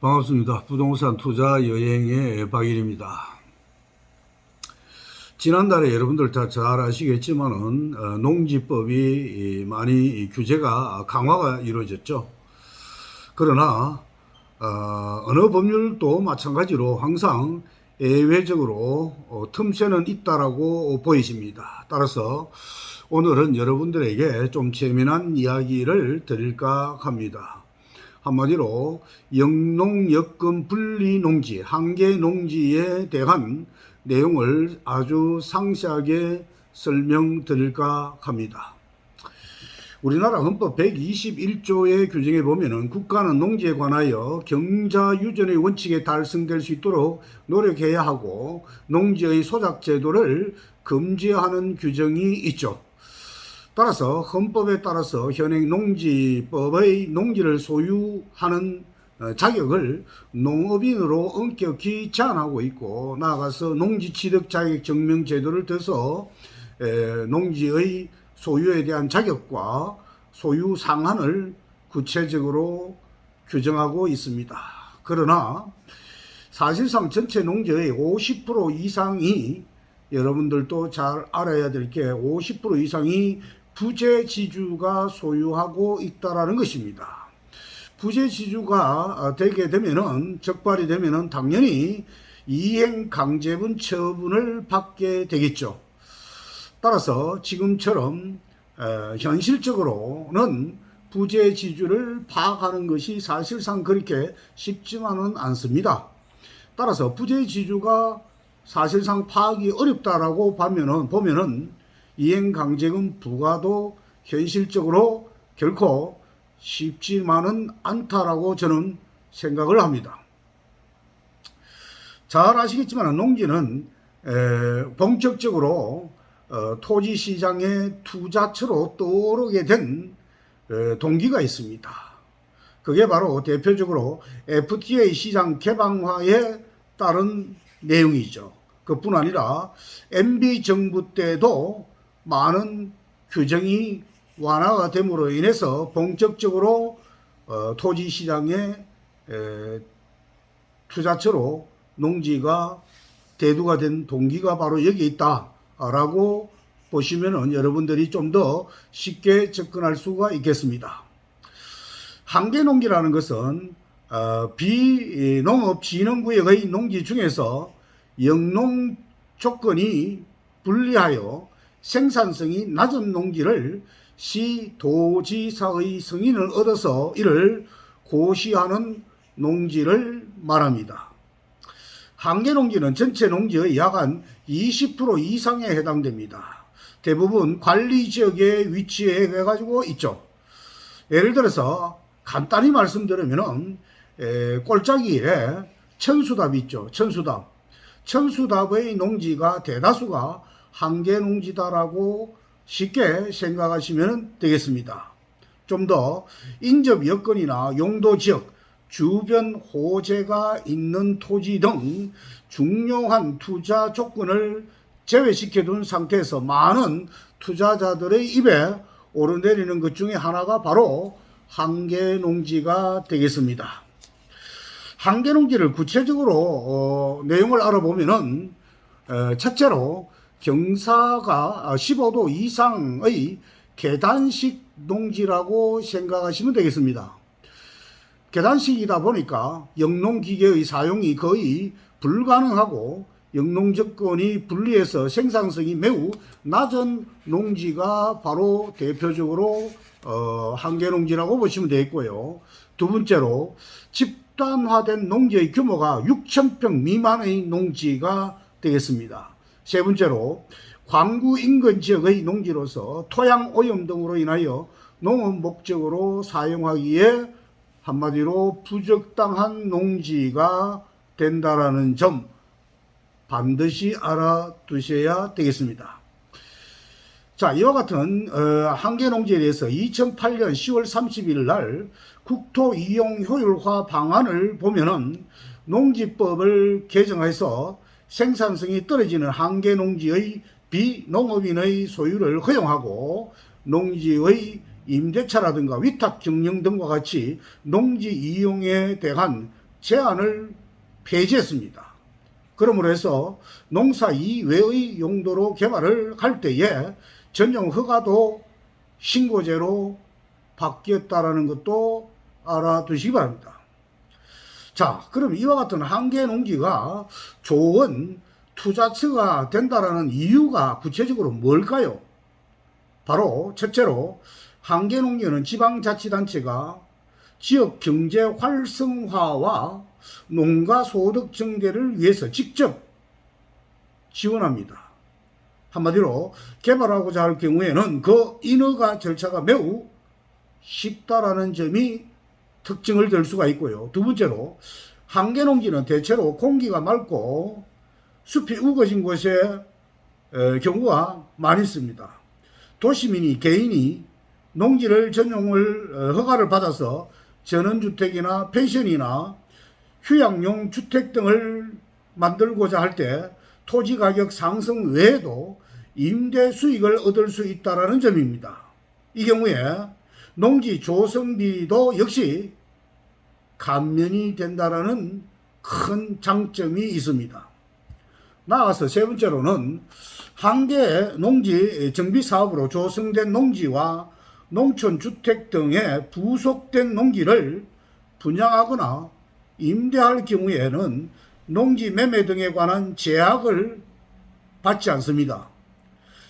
반갑습니다. 부동산 투자 여행의 박일입니다. 지난달에 여러분들 다 잘 아시겠지만은 농지법이 많이 규제가 강화가 이루어졌죠. 그러나 어느 법률도 마찬가지로 항상 예외적으로 틈새는 있다라고 보이십니다. 따라서 오늘은 여러분들에게 좀 재미난 이야기를 드릴까 합니다. 한마디로 영농역금 분리농지, 한계농지에 대한 내용을 아주 상세하게 설명드릴까 합니다. 우리나라 헌법 121조의 규정에 보면은 국가는 농지에 관하여 경자유전의 원칙에 달성될 수 있도록 노력해야 하고 농지의 소작제도를 금지하는 규정이 있죠. 따라서 헌법에 따라서 현행 농지법의 농지를 소유하는 자격을 농업인으로 엄격히 제한하고 있고, 나아가서 농지취득자격증명제도를 둬서 농지의 소유에 대한 자격과 소유 상한을 구체적으로 규정하고 있습니다. 그러나 사실상 전체 농지의 50% 이상이, 여러분들도 잘 알아야 될 게 50% 이상이 부재지주가 소유하고 있다라는 것입니다. 부재지주가 되게 되면은, 적발이 되면은 당연히 이행강제분 처분을 받게 되겠죠. 따라서 지금처럼 현실적으로는 부재지주를 파악하는 것이 사실상 그렇게 쉽지만은 않습니다. 따라서 부재지주가 사실상 파악이 어렵다라고 보면은 이행강제금 부과도 현실적으로 결코 쉽지만은 않다라고 저는 생각을 합니다. 잘 아시겠지만 농지는 본격적으로 토지시장의 투자처로 떠오르게 된 동기가 있습니다. 그게 바로 대표적으로 FTA 시장 개방화에 따른 내용이죠. 그뿐 아니라 MB 정부 때도 많은 규정이 완화가 됨으로 인해서 본격적으로 토지시장의 투자처로 농지가 대두가 된 동기가 바로 여기 있다라고 보시면 여러분들이 좀 더 쉽게 접근할 수가 있겠습니다. 한계농지라는 것은 비농업진흥구역의 농지 중에서 영농 조건이 불리하여 생산성이 낮은 농지를 시도지사의 승인을 얻어서 이를 고시하는 농지를 말합니다. 한계농지는 전체 농지의 약 한 20% 이상에 해당됩니다. 대부분 관리지역에 위치해 가지고 있죠. 예를 들어서 간단히 말씀드리면 꼴짜기에 천수답이 있죠. 천수답의 농지가 대다수가 한계농지다라고 쉽게 생각하시면 되겠습니다. 좀 더 인접 여건이나 용도지역, 주변 호재가 있는 토지 등 중요한 투자 조건을 제외시켜둔 상태에서 많은 투자자들의 입에 오르내리는 것 중에 하나가 바로 한계농지가 되겠습니다. 한계농지를 구체적으로 내용을 알아보면은 첫째로 경사가 15도 이상의 계단식 농지라고 생각하시면 되겠습니다. 계단식이다 보니까 영농기계의 사용이 거의 불가능하고 영농조건이 불리해서 생산성이 매우 낮은 농지가 바로 대표적으로 한계농지라고 보시면 되겠고요. 두 번째로 집단화된 농지의 규모가 6,000평 미만의 농지가 되겠습니다. 세 번째로 광구 인근 지역의 농지로서 토양 오염 등으로 인하여 농업 목적으로 사용하기에 한마디로 부적당한 농지가 된다라는 점 반드시 알아두셔야 되겠습니다. 자, 이와 같은 한계농지에 대해서 2008년 10월 30일 날 국토이용효율화 방안을 보면은 농지법을 개정해서 생산성이 떨어지는 한계농지의 비농업인의 소유를 허용하고 농지의 임대차라든가 위탁 경영 등과 같이 농지 이용에 대한 제한을 폐지했습니다. 그러므로 해서 농사 이외의 용도로 개발을 할 때에 전용 허가도 신고제로 바뀌었다라는 것도 알아두시기 바랍니다. 자, 그럼 이와 같은 한계농지가 좋은 투자처가 된다라는 이유가 구체적으로 뭘까요? 바로 첫째로 한계농지는 지방자치단체가 지역 경제 활성화와 농가 소득 증대를 위해서 직접 지원합니다. 한마디로 개발하고자 할 경우에는 그 인허가 절차가 매우 쉽다라는 점이 특징을 될 수가 있고요. 두 번째로 한계농지는 대체로 공기가 맑고 숲이 우거진 곳에 경우가 많이 있습니다. 도시민이 개인이 농지를 전용을 허가를 받아서 전원주택이나 펜션이나 휴양용 주택 등을 만들고자 할 때 토지 가격 상승 외에도 임대 수익을 얻을 수 있다는 점입니다. 이 경우에 농지 조성비도 역시 감면이 된다는 큰 장점이 있습니다. 나아가서 세 번째로는 한계 농지 정비 사업으로 조성된 농지와 농촌주택 등의 부속된 농지를 분양하거나 임대할 경우에는 농지 매매 등에 관한 제약을 받지 않습니다.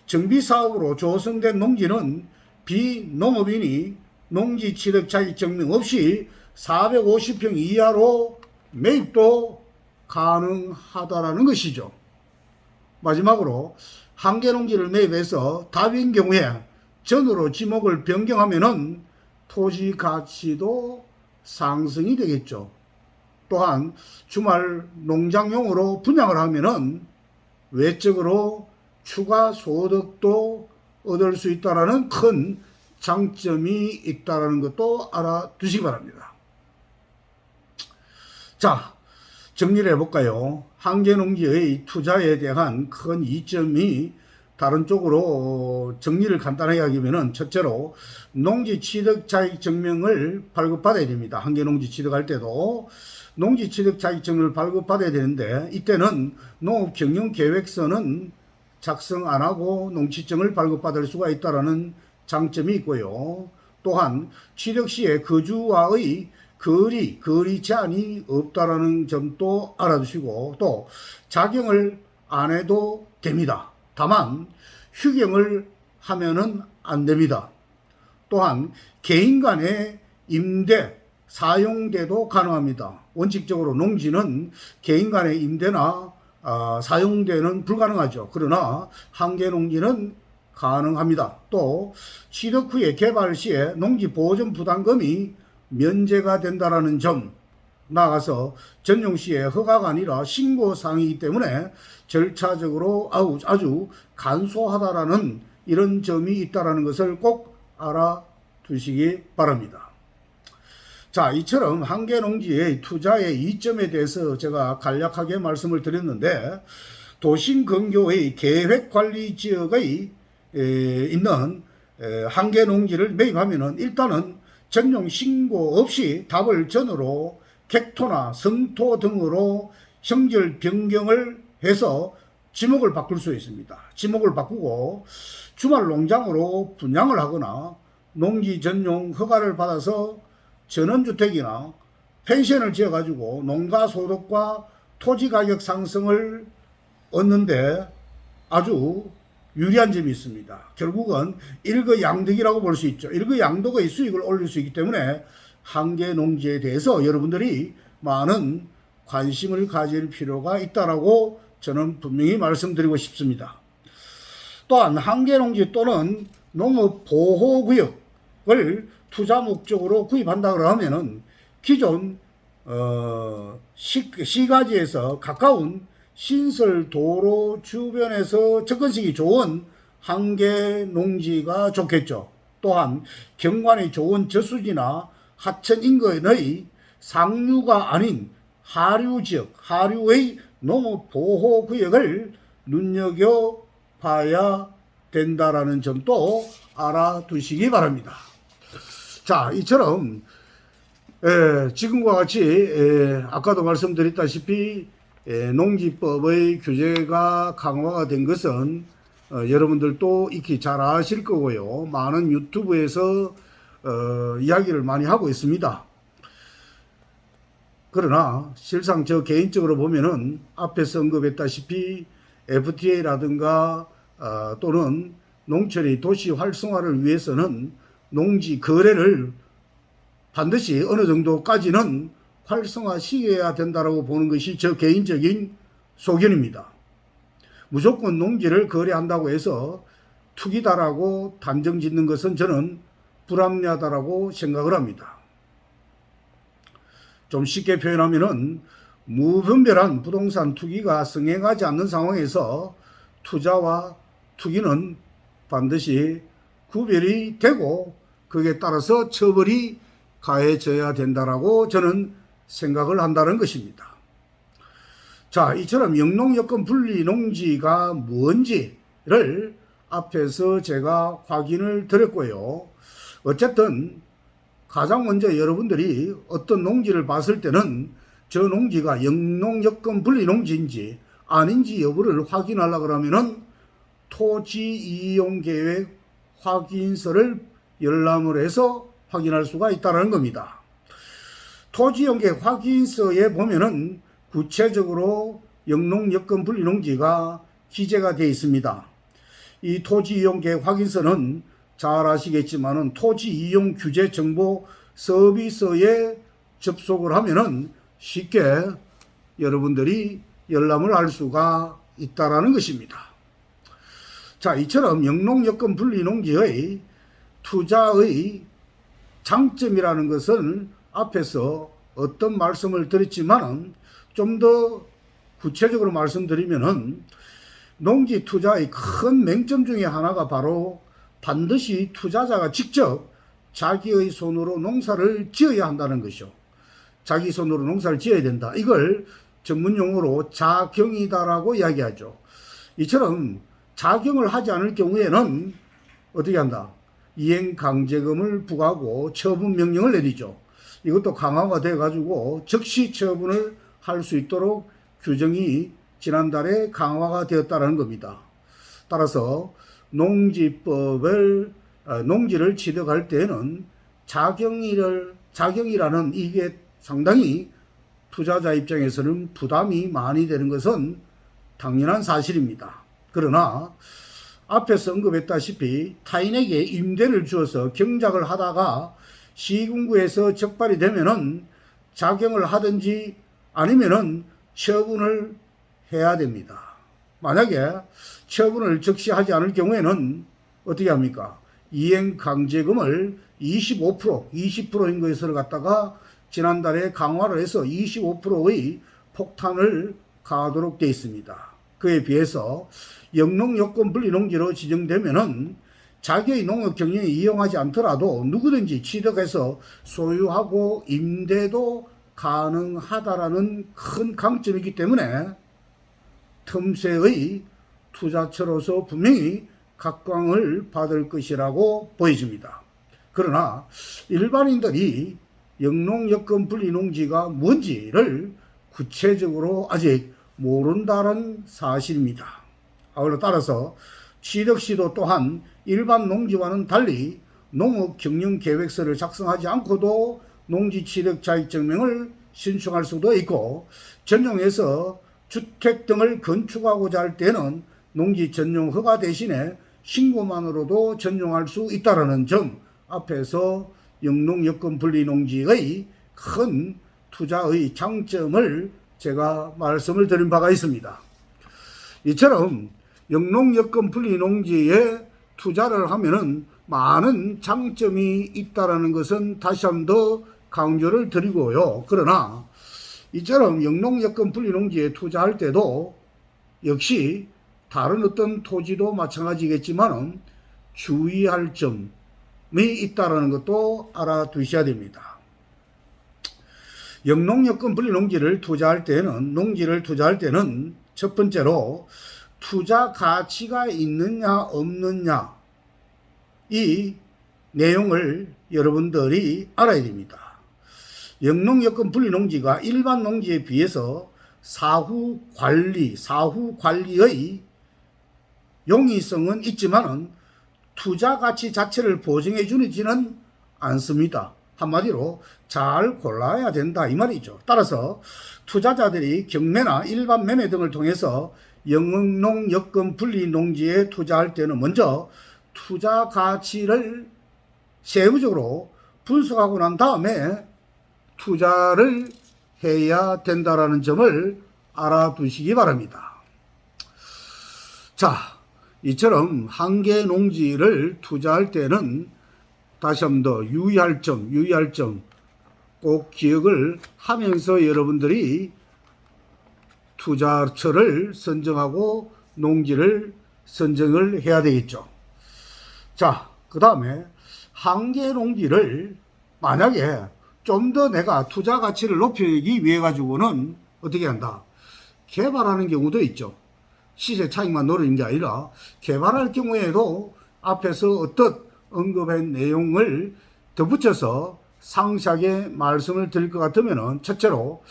정비 사업으로 조성된 농지는 비농업인이 농지 취득 자격증명 없이 450평 이하로 매입도 가능하다라는 것이죠. 마지막으로 한계농지를 매입해서 답인 경우에 전으로 지목을 변경하면은 토지 가치도 상승이 되겠죠. 또한 주말 농장용으로 분양을 하면은 외적으로 추가 소득도 얻을 수 있다라는 큰 장점이 있다라는 것도 알아두시기 바랍니다. 자, 정리를 해볼까요? 한계농지의 투자에 대한 큰 이점이 다른 쪽으로 정리를 간단하게 하기면은 첫째로 농지 취득 자격 증명을 발급받아야 됩니다. 한계농지 취득할 때도 농지 취득 자격 증명을 발급받아야 되는데 이때는 농업경영계획서는 작성 안 하고 농취증을 발급받을 수가 있다는 장점이 있고요. 또한 취득 시에 거주와의 거리 제한이 없다라는 점도 알아두시고 또 작용을 안 해도 됩니다. 다만 휴경을 하면은 안 됩니다. 또한 개인 간의 임대, 사용대도 가능합니다. 원칙적으로 농지는 개인 간의 임대나 사용대는 불가능하죠. 그러나 한계농지는 가능합니다. 또 취득 후에 개발 시에 농지 보존 부담금이 면제가 된다라는 점, 나아가서 전용 시에 허가가 아니라 신고 사항이기 때문에 절차적으로 아주 간소하다라는 이런 점이 있다라는 것을 꼭 알아두시기 바랍니다. 자, 이처럼 한계농지의 투자의 이점에 대해서 제가 간략하게 말씀을 드렸는데 도심근교의 계획관리지역의 있는 한계농지를 매입하면은 일단은 전용 신고 없이 답을 전으로 객토나 성토 등으로 형질 변경을 해서 지목을 바꿀 수 있습니다. 지목을 바꾸고 주말 농장으로 분양을 하거나 농지 전용 허가를 받아서 전원주택이나 펜션을 지어가지고 농가 소득과 토지 가격 상승을 얻는데 아주 유리한 점이 있습니다. 결국은 일거양득이라고 볼 수 있죠. 일거양득의 수익을 올릴 수 있기 때문에 한계농지에 대해서 여러분들이 많은 관심을 가질 필요가 있다라고 저는 분명히 말씀드리고 싶습니다. 또한 한계농지 또는 농업보호구역을 투자 목적으로 구입한다 그러면은 기존 시가지에서 가까운 신설 도로 주변에서 접근성이 좋은 한계농지가 좋겠죠. 또한 경관이 좋은 저수지나 하천 인근의 상류가 아닌 하류 지역, 하류의 농업보호구역을 눈여겨봐야 된다라는 점도 알아두시기 바랍니다. 자, 이처럼 지금과 같이 아까도 말씀드렸다시피 농지법의 규제가 강화가 된 것은 여러분들도 익히 잘 아실 거고요. 많은 유튜브에서 이야기를 많이 하고 있습니다. 그러나 실상 저 개인적으로 보면은 앞에서 언급했다시피 FTA라든가 또는 농촌의 도시 활성화를 위해서는 농지 거래를 반드시 어느 정도까지는 활성화시켜야 된다고 보는 것이 저 개인적인 소견입니다. 무조건 농지를 거래한다고 해서 투기다라고 단정 짓는 것은 저는 불합리하다라고 생각을 합니다. 좀 쉽게 표현하면은 무분별한 부동산 투기가 성행하지 않는 상황에서 투자와 투기는 반드시 구별이 되고 거기에 따라서 처벌이 가해져야 된다라고 저는 생각을 한다는 것입니다. 자, 이처럼 영농여건 분리 농지가 뭔지를 앞에서 제가 확인을 드렸고요. 어쨌든 가장 먼저 여러분들이 어떤 농지를 봤을 때는 저 농지가 영농여건 분리 농지인지 아닌지 여부를 확인하려고 그러면은 토지 이용 계획 확인서를 열람을 해서 확인할 수가 있다는 겁니다. 토지 이용 계획 확인서에 보면은 구체적으로 영농여건 분리 농지가 기재가 되어 있습니다. 이 토지 이용 계획 확인서는 잘 아시겠지만은 토지 이용 규제 정보 서비스에 접속을 하면은 쉽게 여러분들이 열람을 할 수가 있다라는 것입니다. 자, 이처럼 영농여건 분리 농지의 투자의 장점이라는 것은 앞에서 어떤 말씀을 드렸지만은 좀 더 구체적으로 말씀드리면은 농지 투자의 큰 맹점 중에 하나가 바로 반드시 투자자가 직접 자기의 손으로 농사를 지어야 한다는 것이죠. 자기 손으로 농사를 지어야 된다. 이걸 전문용어로 자경이다라고 이야기하죠. 이처럼 자경을 하지 않을 경우에는 어떻게 한다? 이행강제금을 부과하고 처분 명령을 내리죠. 이것도 강화가 돼가지고 즉시 처분을 할 수 있도록 규정이 지난달에 강화가 되었다는 겁니다. 따라서 농지를 취득할 때에는 자경이라는 이게 상당히 투자자 입장에서는 부담이 많이 되는 것은 당연한 사실입니다. 그러나 앞에서 언급했다시피 타인에게 임대를 주어서 경작을 하다가 시군구에서 적발이 되면은 자경을 하든지 아니면은 처분을 해야 됩니다. 만약에 처분을 즉시 하지 않을 경우에는 어떻게 합니까? 이행강제금을 25%, 20%인 것을 갖다가 지난달에 강화를 해서 25%의 폭탄을 가하도록 되어 있습니다. 그에 비해서 영농여건 분리 농지로 지정되면은 자기의 농업 경영에 이용하지 않더라도 누구든지 취득해서 소유하고 임대도 가능하다라는 큰 강점이기 때문에 틈새의 투자처로서 분명히 각광을 받을 것이라고 보여집니다. 그러나 일반인들이 영농여건 분리 농지가 뭔지를 구체적으로 아직 모른다는 사실입니다. 따라서 취득 시도 또한 일반 농지와는 달리 농업 경영 계획서를 작성하지 않고도 농지 취득 자격증명을 신청할 수도 있고, 전용해서 주택 등을 건축하고자 할 때는 농지 전용 허가 대신에 신고만으로도 전용할 수 있다는 점, 앞에서 영농여건 분리 농지의 큰 투자의 장점을 제가 말씀을 드린 바가 있습니다. 이처럼 영농여건 분리 농지에 투자를 하면은 많은 장점이 있다라는 것은 다시 한 번 더 강조를 드리고요. 그러나 이처럼 영농여건 분리 농지에 투자할 때도 역시 다른 어떤 토지도 마찬가지겠지만 주의할 점이 있다라는 것도 알아두셔야 됩니다. 영농여건 분리 농지를 투자할 때는 첫 번째로 투자 가치가 있느냐 없느냐, 이 내용을 여러분들이 알아야 됩니다. 영농여건 분리농지가 일반 농지에 비해서 사후 관리의 용이성은 있지만은 투자 가치 자체를 보증해 주지는 않습니다. 한마디로 잘 골라야 된다 이 말이죠. 따라서 투자자들이 경매나 일반 매매 등을 통해서 영농 여건 분리 농지에 투자할 때는 먼저 투자 가치를 세부적으로 분석하고 난 다음에 투자를 해야 된다라는 점을 알아두시기 바랍니다. 자, 이처럼 한 개 농지를 투자할 때는 다시 한 번 더 유의할 점 꼭 기억을 하면서 여러분들이 투자처를 선정하고 농지를 선정을 해야 되겠죠. 자, 그 다음에 한 개 농지를 만약에 좀 더 내가 투자 가치를 높이기 위해 가지고는 어떻게 한다? 개발하는 경우도 있죠. 시세 차익만 노리는 게 아니라 개발할 경우에도 앞에서 어떤 언급한 내용을 덧붙여서 상세하게 말씀을 드릴 것 같으면은 첫째로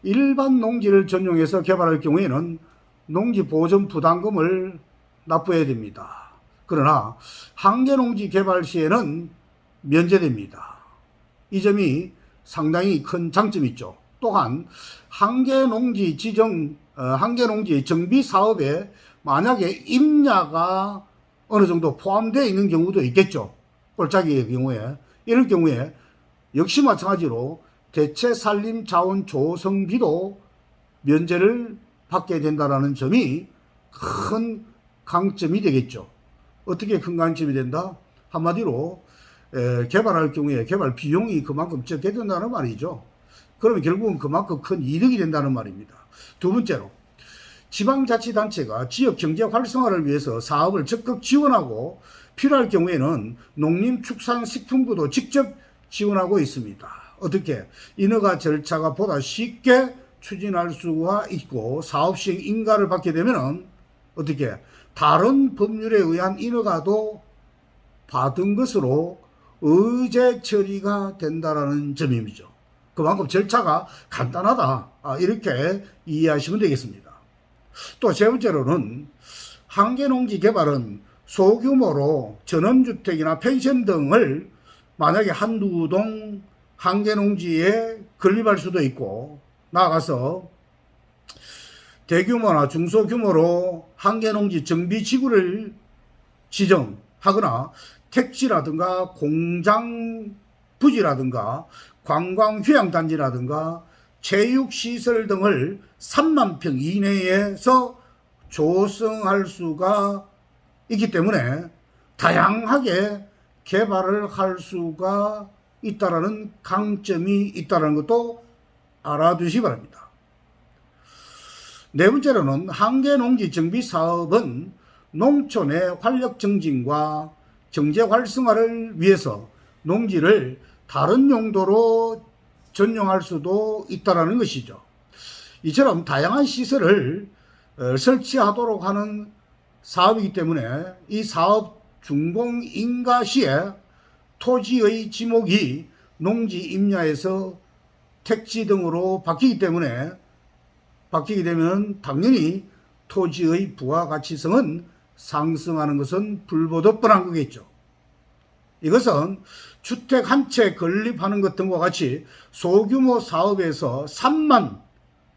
일반 농지를 전용해서 개발할 경우에는 농지 보존 부담금을 납부해야 됩니다. 그러나 한 개 농지 개발 시에는 면제됩니다. 이 점이 상당히 큰 장점이 있죠. 또한 한 개 농지 정비 사업에 만약에 임야가 어느 정도 포함되어 있는 경우도 있겠죠. 꼴짜기의 경우에. 이럴 경우에 역시 마찬가지로 대체 산림 자원 조성비도 면제를 받게 된다는 점이 큰 강점이 되겠죠. 어떻게 큰 강점이 된다? 한마디로 개발할 경우에 개발 비용이 그만큼 적게 된다는 말이죠. 그러면 결국은 그만큼 큰 이득이 된다는 말입니다. 두 번째로 지방자치단체가 지역 경제 활성화를 위해서 사업을 적극 지원하고 필요할 경우에는 농림축산식품부도 직접 지원하고 있습니다. 어떻게? 인허가 절차가 보다 쉽게 추진할 수가 있고 사업 시행 인가를 받게 되면 어떻게? 다른 법률에 의한 인허가도 받은 것으로 의제 처리가 된다는 점이죠. 그만큼 절차가 간단하다. 이렇게 이해하시면 되겠습니다. 또 세 번째로는 한 개 농지 개발은 소규모로 전원주택이나 펜션 등을 만약에 한두 동 한 개 농지에 건립할 수도 있고 나아가서 대규모나 중소규모로 한 개 농지 정비 지구를 지정하거나 택지라든가 공장 부지라든가 관광휴양단지라든가 체육시설 등을 3만 평 이내에서 조성할 수가 있기 때문에 다양하게 개발을 할 수가 있다는 강점이 있다는 것도 알아두시기 바랍니다. 네 번째로는 한 개 농지 정비 사업은 농촌의 활력 증진과 경제 활성화를 위해서 농지를 다른 용도로 전용할 수도 있다는 것이죠. 이처럼 다양한 시설을 설치하도록 하는 사업이기 때문에 이 사업 준공 인가 시에 토지의 지목이 농지 임야에서 택지 등으로 바뀌게 되면 당연히 토지의 부가가치성은 상승하는 것은 불보듯 뻔한 거겠죠. 이것은 주택 한 채 건립하는 것 등과 같이 소규모 사업에서 3만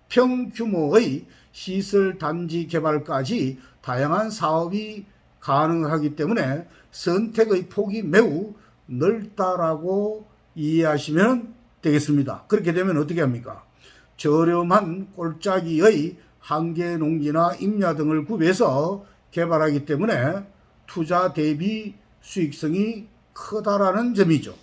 평 규모의 시설 단지 개발까지 다양한 사업이 가능하기 때문에 선택의 폭이 매우 넓다라고 이해하시면 되겠습니다. 그렇게 되면 어떻게 합니까? 저렴한 꼴짜기의 한 개 농지나 임야 등을 구비해서 개발하기 때문에 투자 대비 수익성이 크다라는 점이죠.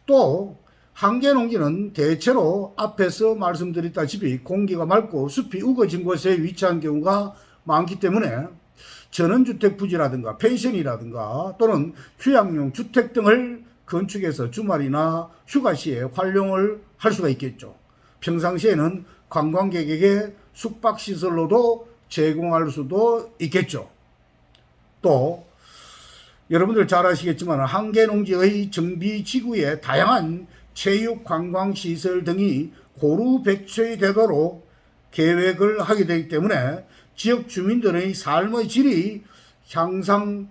또 한 개 농지는 대체로 앞에서 말씀드렸다시피 공기가 맑고 숲이 우거진 곳에 위치한 경우가 많기 때문에 전원주택 부지라든가 펜션이라든가 또는 휴양용 주택 등을 건축해서 주말이나 휴가 시에 활용을 할 수가 있겠죠. 평상시에는 관광객에게 숙박시설로도 제공할 수도 있겠죠. 또 여러분들 잘 아시겠지만 한 개 농지의 정비 지구에 다양한 체육관광시설 등이 고루 배치되도록 계획을 하게 되기 때문에 지역 주민들의 삶의 질이 향상되기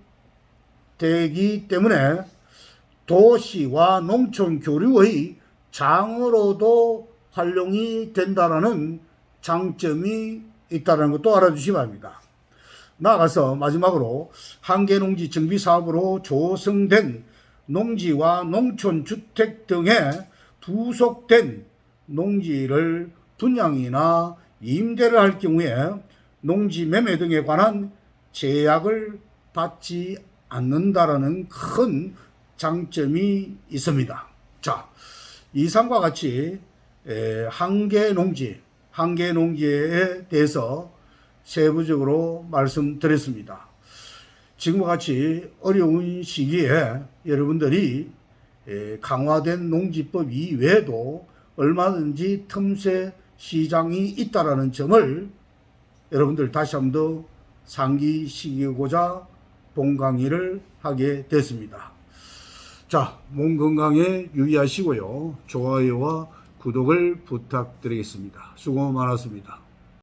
때문에 도시와 농촌 교류의 장으로도 활용이 된다라는 장점이 있다는 것도 알아주시기 바랍니다. 나아가서 마지막으로 한계농지 정비사업으로 조성된 농지와 농촌주택 등의 부속된 농지를 분양이나 임대를 할 경우에 농지 매매 등에 관한 제약을 받지 않는다라는 큰 장점이 있습니다. 자, 이상과 같이 한계농지에 대해서 세부적으로 말씀드렸습니다. 지금과 같이 어려운 시기에 여러분들이 강화된 농지법 이외에도 얼마든지 틈새 시장이 있다라는 점을 여러분들 다시 한번 더 상기시키고자 본 강의를 하게 됐습니다. 자, 몸 건강에 유의하시고요. 좋아요와 구독을 부탁드리겠습니다. 수고 많았습니다.